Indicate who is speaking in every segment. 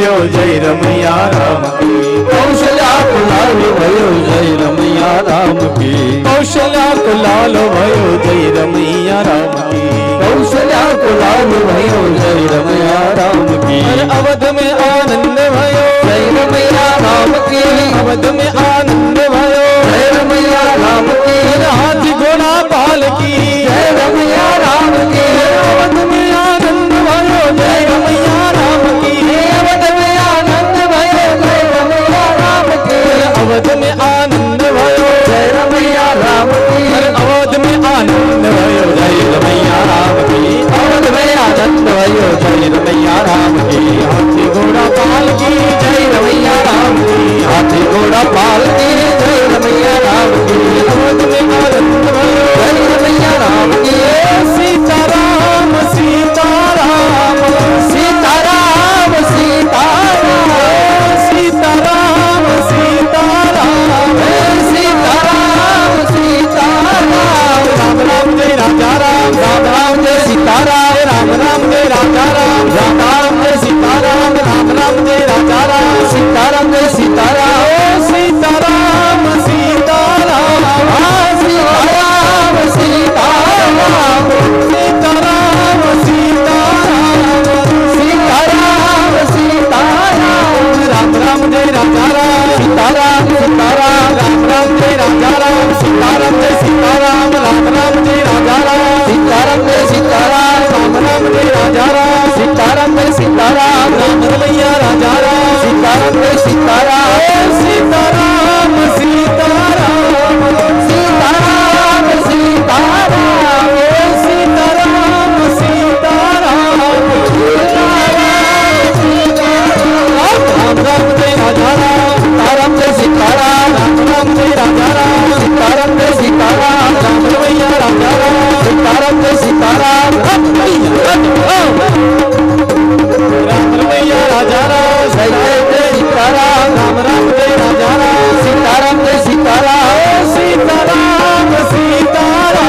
Speaker 1: भयो जय रमैया राम की।
Speaker 2: कौशल्या को लाल भयो जय रमैया राम की।
Speaker 1: कौशल्या को लाल भयो जय रमैया राम की।
Speaker 2: कौशल्या को लाल भयो जय रमैया राम की।
Speaker 1: अवध में आनंद भयो
Speaker 2: जय रमैया राम की।
Speaker 1: अवध में आनंद भयो
Speaker 2: जय रमैया राम की।
Speaker 1: हाथी घोड़ा पाल की
Speaker 2: जय रमैया राम की।
Speaker 1: अवध में आनंद भयो जय रमैया राम की।
Speaker 2: अवध में आनंद भयो जय रमैया राम की।
Speaker 1: अवध में आनंद भयो
Speaker 2: जय रमैया राम की।
Speaker 1: अवध में आनंद भयो जय रमैया राम की।
Speaker 2: अवध में आनंद भयो जय रमैया राम की।
Speaker 1: हाथी घोड़ा पाल की
Speaker 2: जय रमैया राम की। हाथी घोड़ा पाल की जय रमैया राम की।
Speaker 1: अवध में आनंद भयो
Speaker 2: जय रमैया राम की।
Speaker 1: सीताराम सीताराम
Speaker 2: सीताराम सीताराम
Speaker 1: सीताराम सीताराम
Speaker 2: सीताराम सीताराम।
Speaker 1: राम राम जय राजा राम
Speaker 2: राम राम जय सीताराम।
Speaker 1: राम राम जय राजा राम
Speaker 2: राम राम जय सीताराम।
Speaker 1: राम राम जय राजा राम
Speaker 2: सीताराम जय सीताराम।
Speaker 1: सीताराम सीताराम
Speaker 2: सीताराम सीताराम
Speaker 1: सीताराम सीताराम
Speaker 2: सीताराम सीताराम।
Speaker 1: राम राम जय राजा राम
Speaker 2: सीताराम सीताराम।
Speaker 1: राम राम जय राजा राम सीताराम जय सीताराम राम राम जय राजा राम
Speaker 2: सीताराम जय सीताराम।
Speaker 1: राम राम जय राजा राम
Speaker 2: सीताराम जय सीताराम।
Speaker 1: राम रमैया राजा राम
Speaker 2: सीताराम जय सीताराम।
Speaker 1: सीताराम सीताराम
Speaker 2: सीताराम सीताराम
Speaker 1: सीताराम सीताराम राम राम जय राजा राम
Speaker 2: सीताराम जय सीताराम।
Speaker 1: राम राम जय राजा राम
Speaker 2: सीताराम जय सीताराम।
Speaker 1: राम रमैया राजा राम
Speaker 2: सीताराम जय सीताराम।
Speaker 1: राम रमैया राजा राम
Speaker 2: जय जय जय सीताराम।
Speaker 1: राम राम जय राजा राम
Speaker 2: सीताराम जय सीताराम।
Speaker 1: सीताराम सीताराम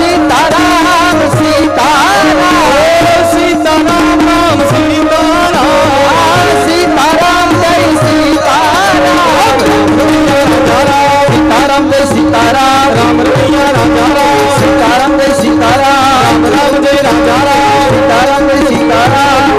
Speaker 2: सीताराम सीताराम
Speaker 1: सीताराम राम सीताराम
Speaker 2: सीताराम जय सीताराम। सीताराम जय सीताराम।
Speaker 1: राम रमैया राजा राम
Speaker 2: सीताराम जय सीताराम।
Speaker 1: राम राम जय राजा राम
Speaker 2: सीताराम जय सीताराम।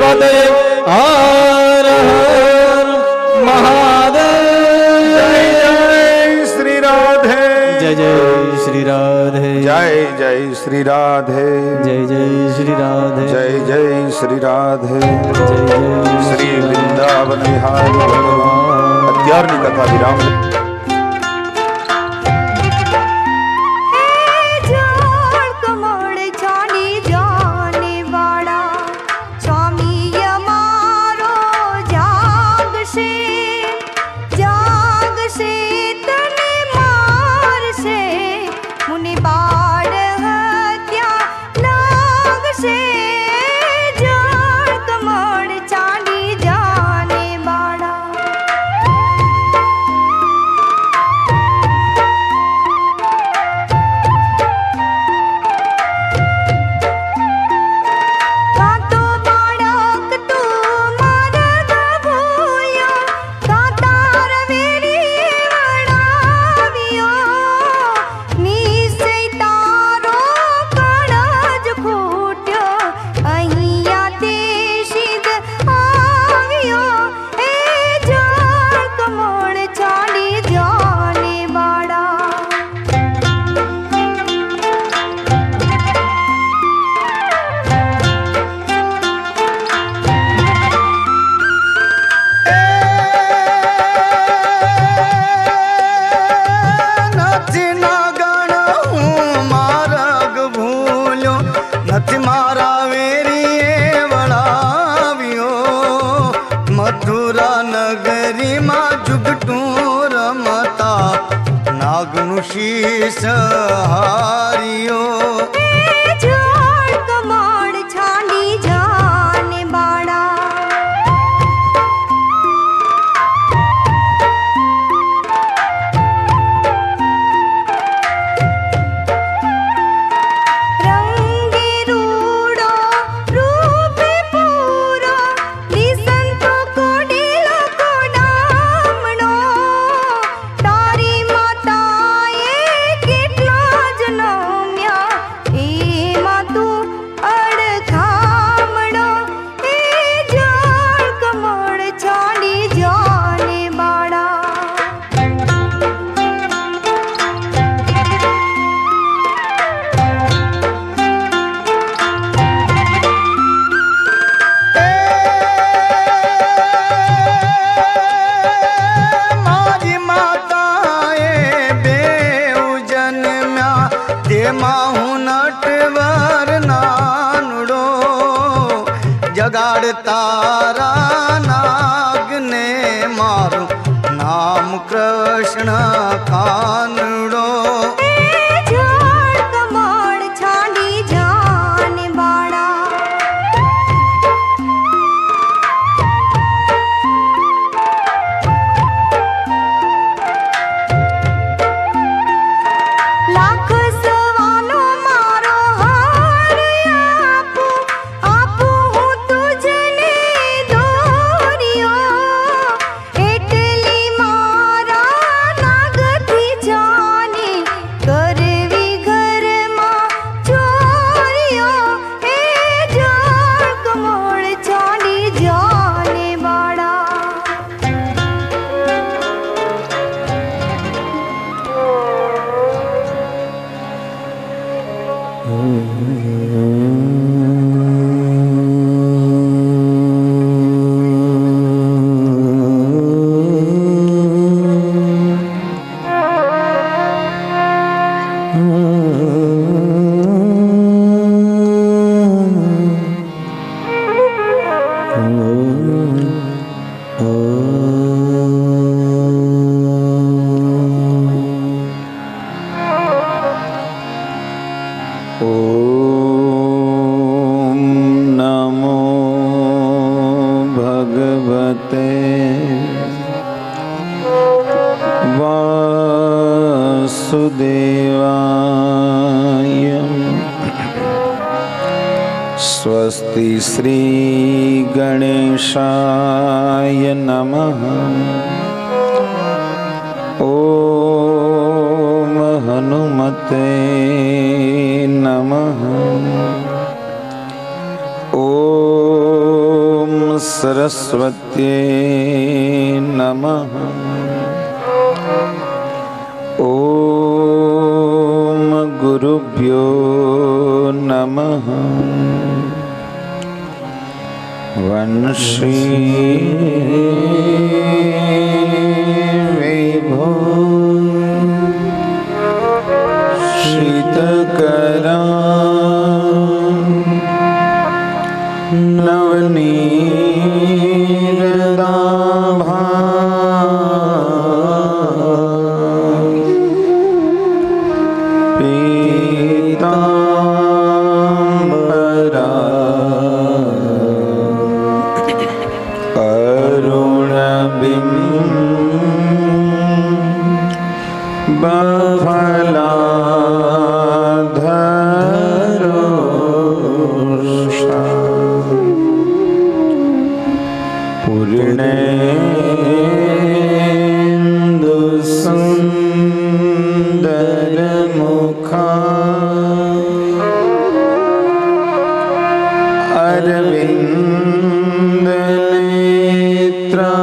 Speaker 1: महादेव हर हर महादेव।
Speaker 2: जय श्री राधे।
Speaker 1: जय जय श्री राधे।
Speaker 2: जय जय श्री राधे।
Speaker 1: जय जय श्री राधे।
Speaker 2: जय जय श्री राधे।
Speaker 1: जय जय
Speaker 2: श्री वृंदावन विहारी भगवान। અત્યારની કથા વિરામ।
Speaker 3: શીશ હારિયો
Speaker 4: જોડ કમળ છાંડી જાને બાળા રંગે રૂડો રૂપે પૂરો દિસંતો કોડીલો કોડામણો તારી માતા જગાડ તારા નાગને મારું નામ કૃષ્ણ કાનડો જોડ કમળ છાંડી જાને બાળા લાખ સવાનો મારો હાર આપું હું તુજને દોર્યો એટલી મારા નાગથી જાને કરવી ઘરમાં ચોરીઓ એ જોડ કમળ છાંડી જાને બાળા
Speaker 2: ઓમ નમો ભગવતે વાસુદેવાય સ્વસ્તિ શ્રી ગણેશાય નમઃ ઓમ હનુમતે નમઃ ઓમ सरस्वत्यै नमः। ॐ गुरुभ्यो नमः। वंशी वैभव श्रितकरा नवनीरदाभा पीताम्बरा अरुणबिम्बफलाधरोषा पूर्णेन्दुसुन्दरमुखा अरविन्दनेत्रा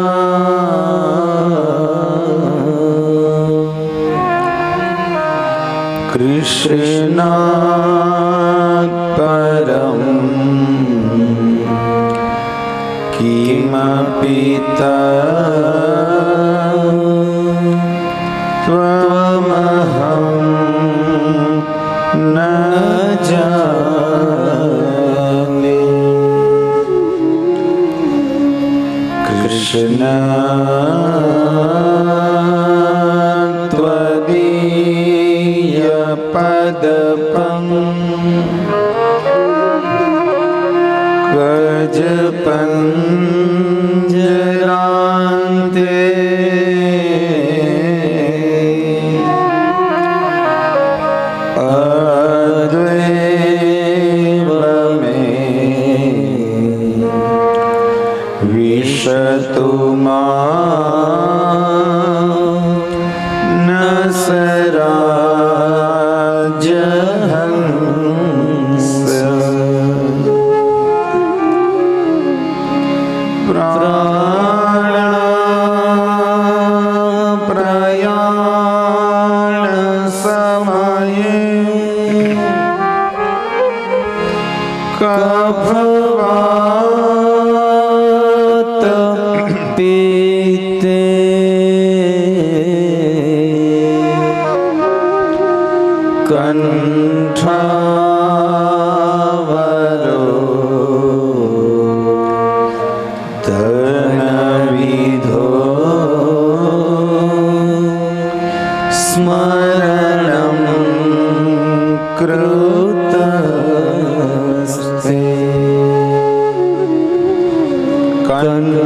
Speaker 2: कृष्णात् परं किमपि त्वमहं न जाने। कृष्ण त्वदीय पदपङ्कजपञ्जरान्ते अद्वैव मे विशतु मां न सराजहंस। प्रयाण समये कफवात पीते कंठावरो धनविधो स्मरणं कृतस्ते कंठावरो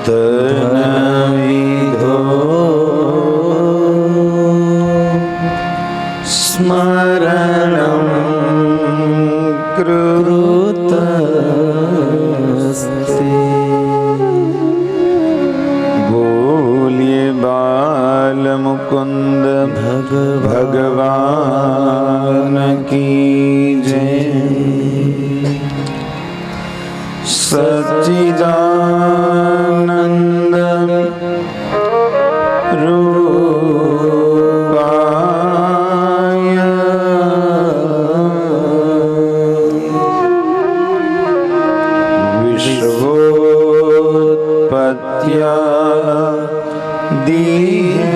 Speaker 2: धनविधो स्मरणं कृतस्ते। बोलिए बाल मुकुंद भगवान की जय। सच्चिदानंद रूपाय विश्वोत्पत्त्या दिहेतवे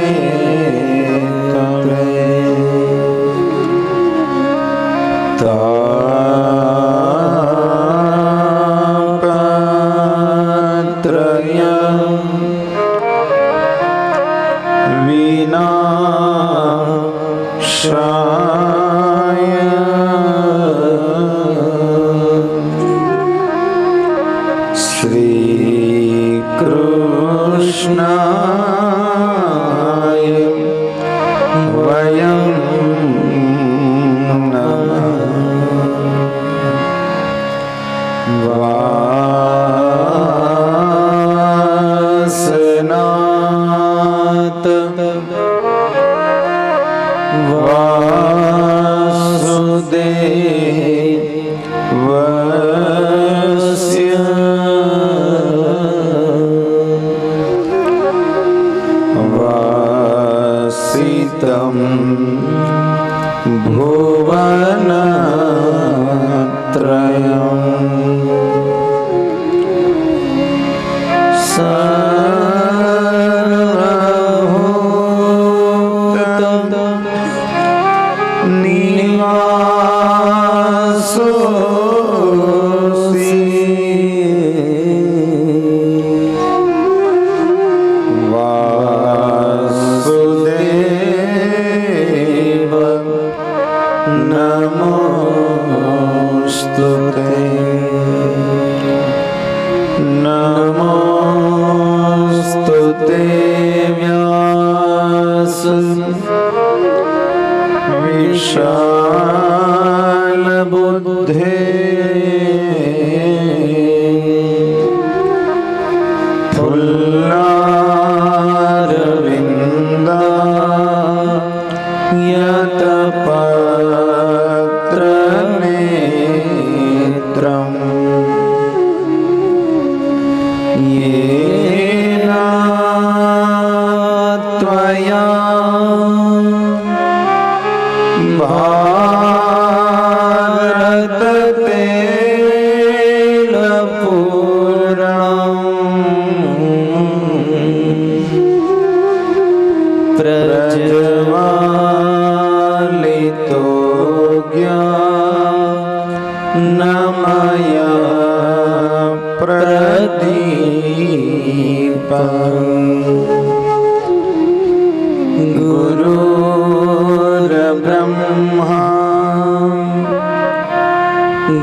Speaker 2: तापत्रयं विनाशाय श्रीकृष्णाय वयं नमः। वासनात् वासुदेवाय वासुदेवस्य वासितं भुवनत्रयम् नमोस्तुते व्यास विशाल बुद्धे फुल्लारविन्दा यतपत्रनेत्रम् येन त्वया भारततेलपूर्णम् प्रज्वालितो ज्ञानमया प्रदीपम् गुरुर्ब्रह्मा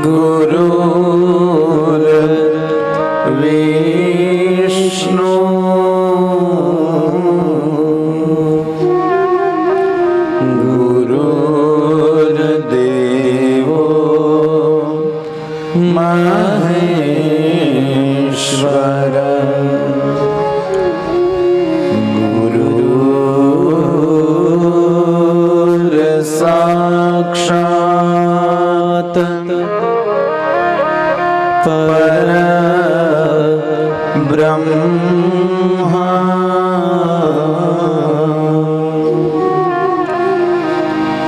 Speaker 2: गुरुर्विष्णु गुरुर्देवो महेश्वर साक्षात् परब्रह्मा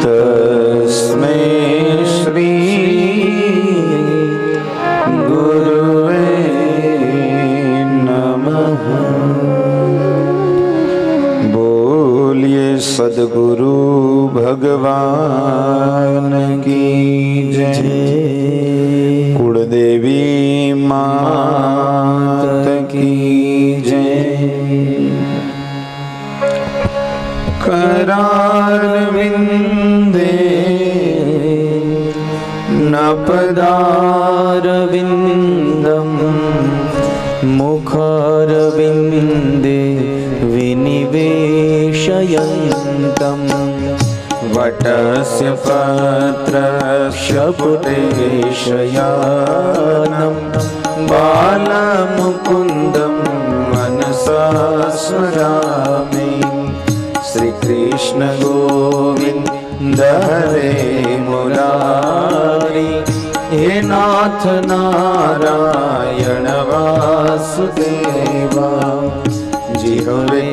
Speaker 2: तस्मै श्री गुरुवे नमः। बोलिए सद्गुरु भगवान की जय। कुलदेवी मात की जय। करारविंदे नपदारविंदम मुखारविंदे विनिवेशयन्तम् वटस्य पत्रस्य पुटेशयानं बालमुकुन्दं मनसा स्मरामि। श्रीकृष्ण गोविन्द हरे मुरारी, हे नाथ नारायण वासुदेवा। जिह्वे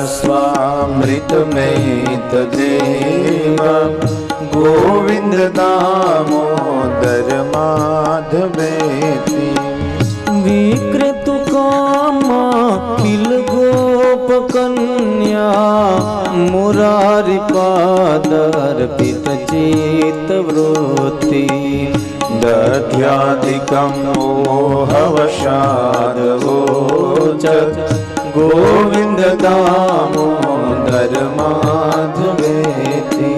Speaker 2: स्वामृतमेतदेव गोविन्द दामोदर माधवेति। विकृतकामा किल गोपकन्या मुरारिपादर्पितचित्तवृत्ति। दध्याधिकं मोहवशादवोचत् गोविन्द दामोदर माधवेति।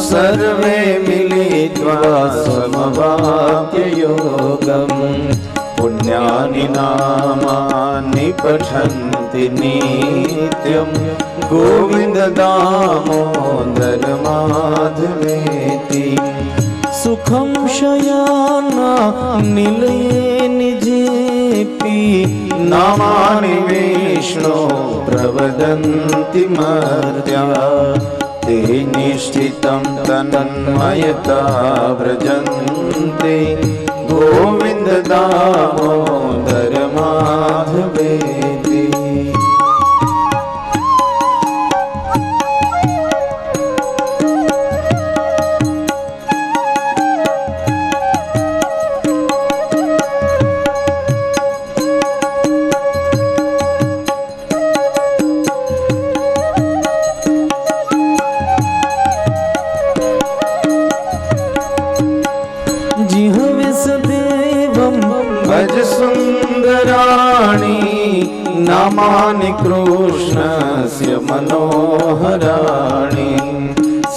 Speaker 2: सर्वे मिले मिलित्वा समवाक्ययोगम् पुण्यानि नामानि पठन्ति नित्यं गोविन्द दामोदर माधवेति सुखं शयाना निलये निजेऽपि नामानि विष्णो प्रवदन्ति मर्त्या ते निश्चितं तन्मयता व्रजन्ते गोविन्द दामोदर माधवेति भज सुन्दराणि नामानि कृष्णस्य मनोहराणि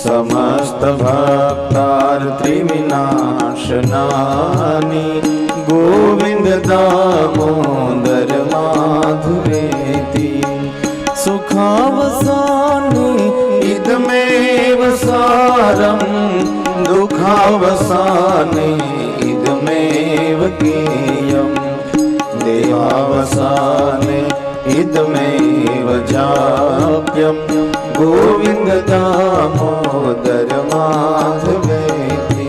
Speaker 2: समस्तभक्तार्थिविनाशनानि गोविन्द दामोदर माधवेति सुखावसाने इदमेव सारं दुःखावसाने इदमेव ज्ञेयम् देहावसाने इदमेव जाप्यम् गोविन्द दामोदर माधवेति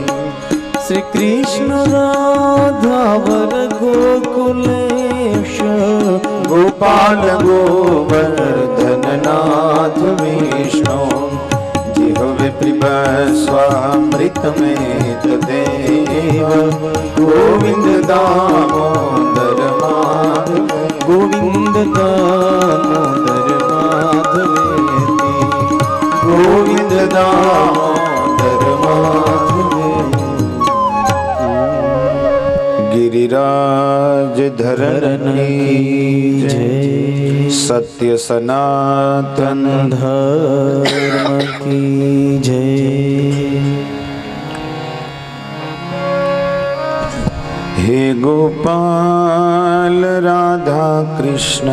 Speaker 2: श्री कृष्ण राधा वर गोकुलेश गोपाल गोवर्धन नाथ विष्णु जिह्वे पिबस्वामृतमेत देव गोविन्द दामोदर माधव गोविन्द दामोदर माधवेति गोविन्द दामोदर माधवेति गिरिराज धरणी जय सत्य सनातन धर्म की जय। हे गोपाल राधा कृष्ण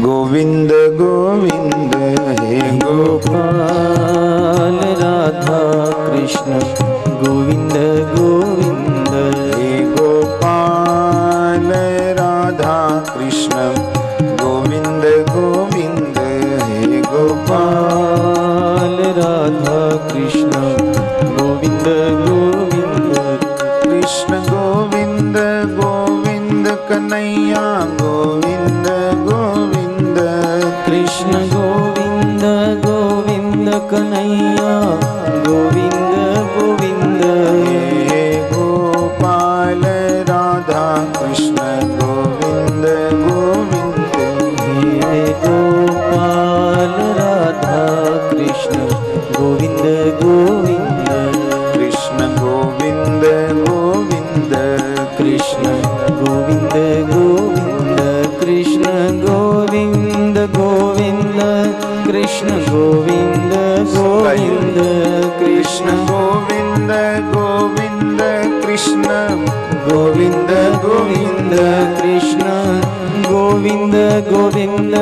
Speaker 2: गोविंद गोविंद हे गोपाल राधा कृष्ण गोविंद गोविंद हे गोपाल राधा कृष्ण गोविंद गोविंद हे गोपाल राधा कृष्ण गोविंद गोविंद कृष्ण गोविंद गोविंद कन्हैया गोविंद गोविंद कृष्ण गोविंद गोविंद कन्हैया गोविंद गोविंद हे गोपाल राधा कृष्ण गोविंद गोविंद हे गोपाल राधा कृष्ण गोविंद गोविंद कृष्ण गोविंद गोविंद कृष्ण गोविंद गोविंद कृष्ण गोविंद गोविंद कृष्ण गोविंद गोविंद कृष्ण गोविंद गोविंद कृष्ण गोविंद गोविंद कृष्ण गोविंद गोविंद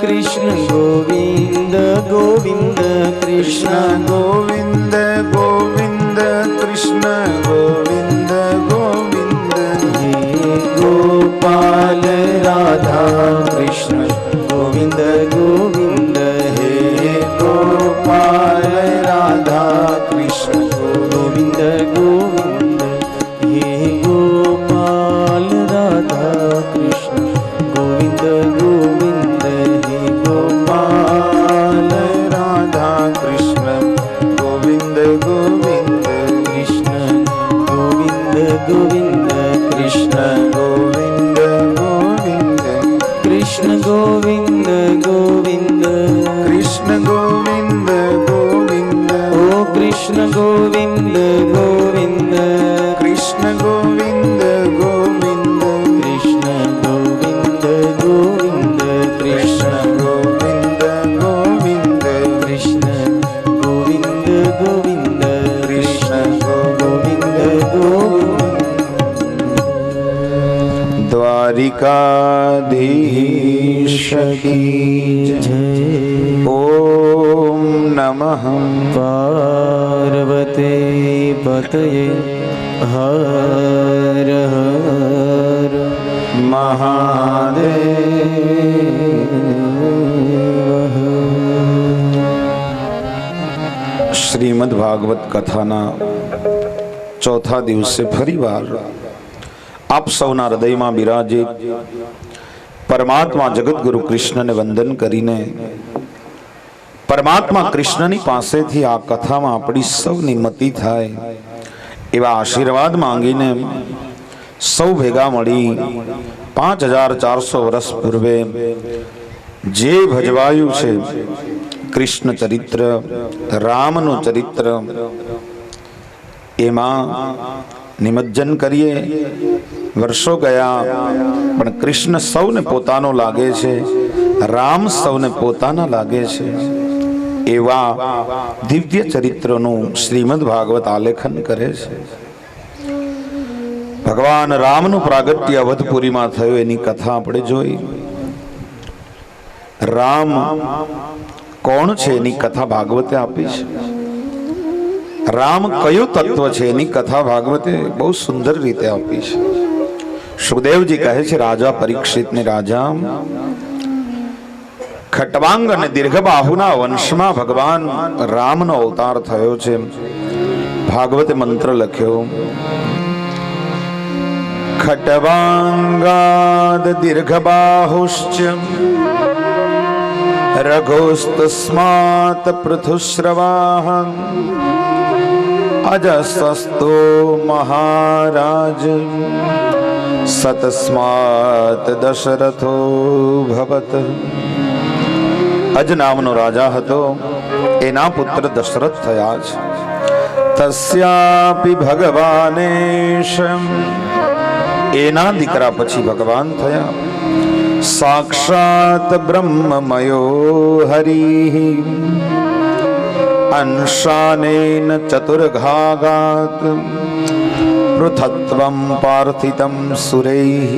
Speaker 2: कृष्ण गोविंद गोविंद कृष्ण गोविंद गोविंद कृष्ण गोविंद गोविंद हे गोपाल राधा कृष्ण गोविंद गोविंद हे गोपाल राधा कृष्ण गोविंद गोविंद हे गोपाल राधा कृष्ण गोविंद गोविंद हे गोपाल राधा कृष्ण गोविंद गोविंद कृष्ण गोविंद गोविंद कृष्ण गोविंद गोविंद कृष्ण गोविंद गोविंद कृष्ण गोविंद गोविंद ओ कृष्ण गोविंद गोविंद દ્વારિકાધીશ કી જય. ઓમ નમઃ
Speaker 1: પાર્વતી પતયે હર હર
Speaker 2: મહાદેવ. શ્રીમદ ભાગવત કથાના ચોથા દિવસે ફરીવાર આપ સૌના હૃદયમાં બિરાજિત પરમાત્મા જગતગુરુ કૃષ્ણને વંદન કરીને પરમાત્મા કૃષ્ણની પાસેથી આ કથામાં આપણી સૌની મતિ થાય એવા આશીર્વાદ માંગીને સૌ ભેગા મળી 5400 વર્ષ પૂર્વે જે ભજવાયું છે કૃષ્ણ ચરિત્ર, રામનું ચરિત્ર, એમાં નિમજ્જન કરીએ. વર્ષો ગયા પણ કૃષ્ણ સૌને પોતાનો લાગે છે, રામ સૌને પોતાના લાગે છે. એવા દિવ્ય ચરિત્રનું શ્રીમદ ભાગવત આલેખન કરે છે. ભગવાન રામનું પ્રાગટ્ય અવધપુરીમાં થયું એની કથા આપણે જોઈ. રામ કોણ છે એની કથા ભાગવતે આપી છે. રામ કયું તત્વ છે એની કથા ભાગવતે બહુ સુંદર રીતે આપી છે. સુખદેવજી કહે છે રાજા પરીક્ષિતને, રાજા ખટવાંગ અને દીર્ઘબાહુના વંશમાં ભગવાન રામનો અવતાર થયો છે. ભાગવતે મંત્ર લખ્યો, ખટવાંગાદ દીર્ઘબાહુશ્ચ રઘોસ્તસ્માત પૃથુશ્રવાહ અજસ્તો મહારાજ સતસ્માત દશરથો ભવત. અજ નામનો રાજા હતો, એના પુત્ર દશરથ થયા છે. તસ્યાપી ભગવાનેશ, એના દીકરા પછી ભગવાન થયા. સાક્ષાત બ્રહ્મમયો હરિ અંશાનેન ચતુર્ઘાગાત પૃથત્વમ પાર્થિતમ સુરૈઃ.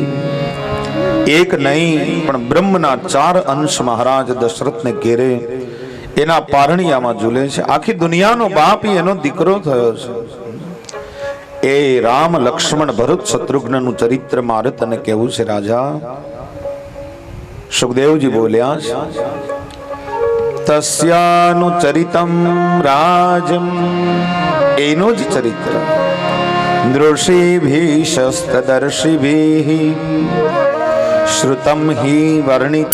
Speaker 2: એક નહીં પણ બ્રહ્મના 4 અંશ મહારાજ દશરથને ઘેરે એના પારણિયામાં ઝૂલે છે. આખી દુનિયાનો બાપ એનો દીકરો થયો છે. એ રામ લક્ષ્મણ ભરત શત્રુઘ્નનું ચરિત્ર મારે તને કેવું છે રાજા. સુખદેવજી બોલ્યા છે, તસ્યાનું ચરિતમ રાજમ, એનું જ ચરિત્ર દૃષિભીઃ શસ્તદર્શિભીઃ શ્રુતમ હિ વર્ણિત